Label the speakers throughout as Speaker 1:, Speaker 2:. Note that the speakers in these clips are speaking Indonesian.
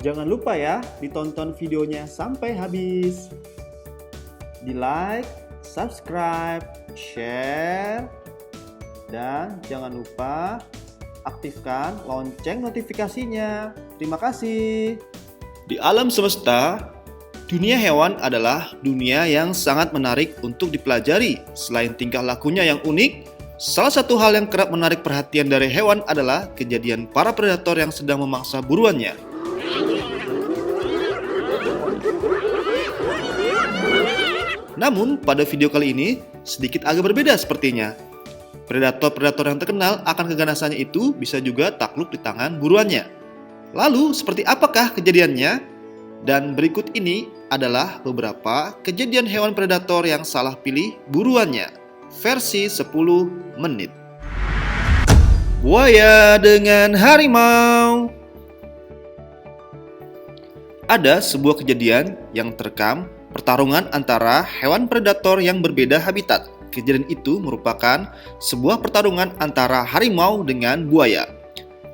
Speaker 1: Jangan lupa ya, ditonton videonya sampai habis. Di like, subscribe, share, dan jangan lupa aktifkan lonceng notifikasinya. Terima kasih. Di alam semesta, dunia hewan adalah dunia yang sangat menarik untuk dipelajari. Selain tingkah lakunya yang unik, salah satu hal yang kerap menarik perhatian dari hewan adalah kejadian para predator yang sedang memangsa buruannya. Namun, pada video kali ini sedikit agak berbeda sepertinya. Predator-predator yang terkenal akan keganasannya itu bisa juga takluk di tangan buruannya. Lalu, seperti apakah kejadiannya? Dan berikut ini adalah beberapa kejadian hewan predator yang salah pilih buruannya. Versi 10 menit. Buaya dengan harimau. Ada sebuah kejadian yang terekam pertarungan antara hewan predator yang berbeda habitat. Kejadian itu merupakan sebuah pertarungan antara harimau dengan buaya.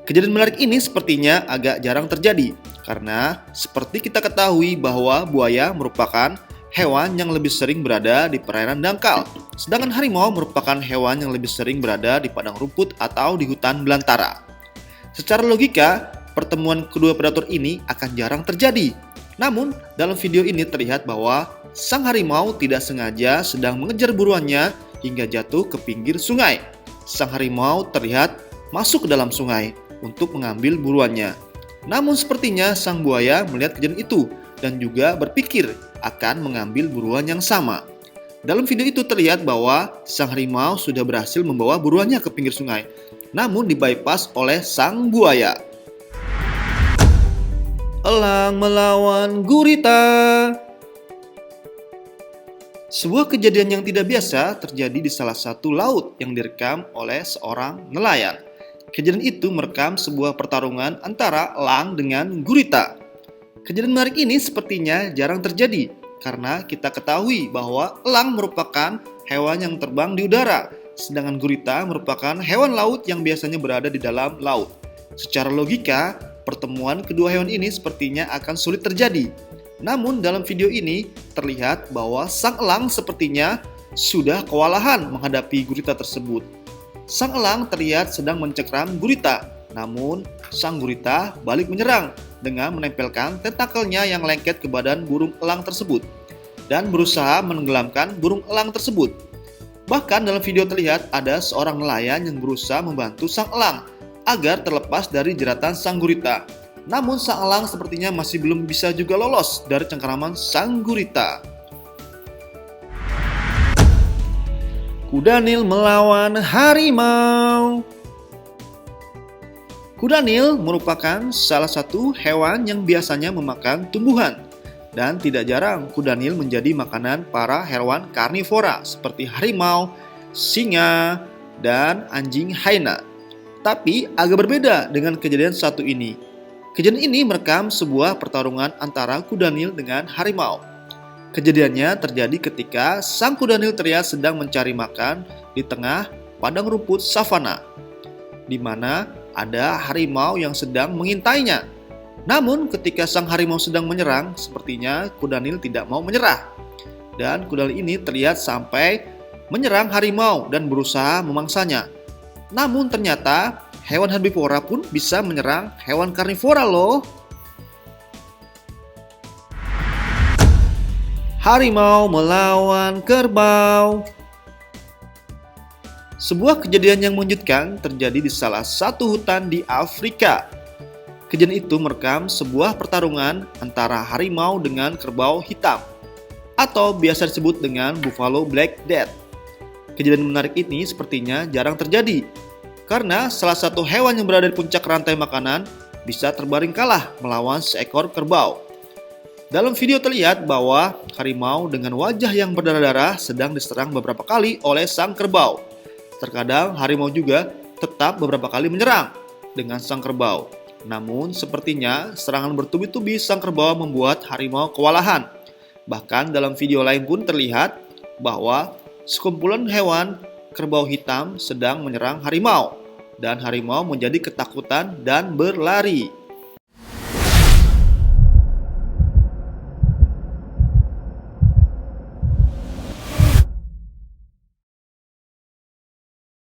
Speaker 1: Kejadian menarik ini sepertinya agak jarang terjadi, karena seperti kita ketahui bahwa buaya merupakan hewan yang lebih sering berada di perairan dangkal, sedangkan harimau merupakan hewan yang lebih sering berada di padang rumput atau di hutan belantara. Secara logika, pertemuan kedua predator ini akan jarang terjadi. Namun, dalam video ini terlihat bahwa sang harimau tidak sengaja sedang mengejar buruannya hingga jatuh ke pinggir sungai. Sang harimau terlihat masuk ke dalam sungai untuk mengambil buruannya. Namun sepertinya sang buaya melihat kejadian itu dan juga berpikir akan mengambil buruan yang sama. Dalam video itu terlihat bahwa sang harimau sudah berhasil membawa buruannya ke pinggir sungai, namun dibypass oleh sang buaya. Elang melawan gurita. Sebuah kejadian yang tidak biasa terjadi di salah satu laut yang direkam oleh seorang nelayan. Kejadian itu merekam sebuah pertarungan antara elang dengan gurita. Kejadian menarik ini sepertinya jarang terjadi karena kita ketahui bahwa elang merupakan hewan yang terbang di udara, sedangkan gurita merupakan hewan laut yang biasanya berada di dalam laut. Secara logika, pertemuan kedua hewan ini sepertinya akan sulit terjadi. Namun dalam video ini terlihat bahwa sang elang sepertinya sudah kewalahan menghadapi gurita tersebut. Sang elang terlihat sedang mencekram gurita, namun sang gurita balik menyerang dengan menempelkan tentakelnya yang lengket ke badan burung elang tersebut dan berusaha menenggelamkan burung elang tersebut. Bahkan dalam video terlihat ada seorang nelayan yang berusaha membantu sang elang agar terlepas dari jeratan sang gurita. Namun sang elang sepertinya masih belum bisa juga lolos dari cengkeraman sang gurita. Kuda Nil melawan harimau. Kuda Nil merupakan salah satu hewan yang biasanya memakan tumbuhan. Dan tidak jarang kuda Nil menjadi makanan para hewan karnivora seperti harimau, singa, dan anjing hyena. Tapi agak berbeda dengan kejadian satu ini. Kejadian ini merekam sebuah pertarungan antara kuda Nil dengan harimau. Kejadiannya terjadi ketika sang kuda Nil terlihat sedang mencari makan di tengah padang rumput savana, di mana ada harimau yang sedang mengintainya. Namun ketika sang harimau sedang menyerang, sepertinya kuda Nil tidak mau menyerah. Dan kuda Nil ini terlihat sampai menyerang harimau dan berusaha memangsanya. Namun ternyata hewan herbivora pun bisa menyerang hewan karnivora loh. Harimau melawan kerbau. Sebuah kejadian yang mengejutkan terjadi di salah satu hutan di Afrika. Kejadian itu merekam sebuah pertarungan antara harimau dengan kerbau hitam, atau biasa disebut dengan buffalo black death. Kejadian menarik ini sepertinya jarang terjadi, karena salah satu hewan yang berada di puncak rantai makanan bisa terbaring kalah melawan seekor kerbau. Dalam video terlihat bahwa harimau dengan wajah yang berdarah-darah sedang diserang beberapa kali oleh sang kerbau. Terkadang harimau juga tetap beberapa kali menyerang dengan sang kerbau. Namun sepertinya serangan bertubi-tubi sang kerbau membuat harimau kewalahan. Bahkan dalam video lain pun terlihat bahwa sekumpulan hewan kerbau hitam sedang menyerang harimau. Dan harimau menjadi ketakutan dan berlari.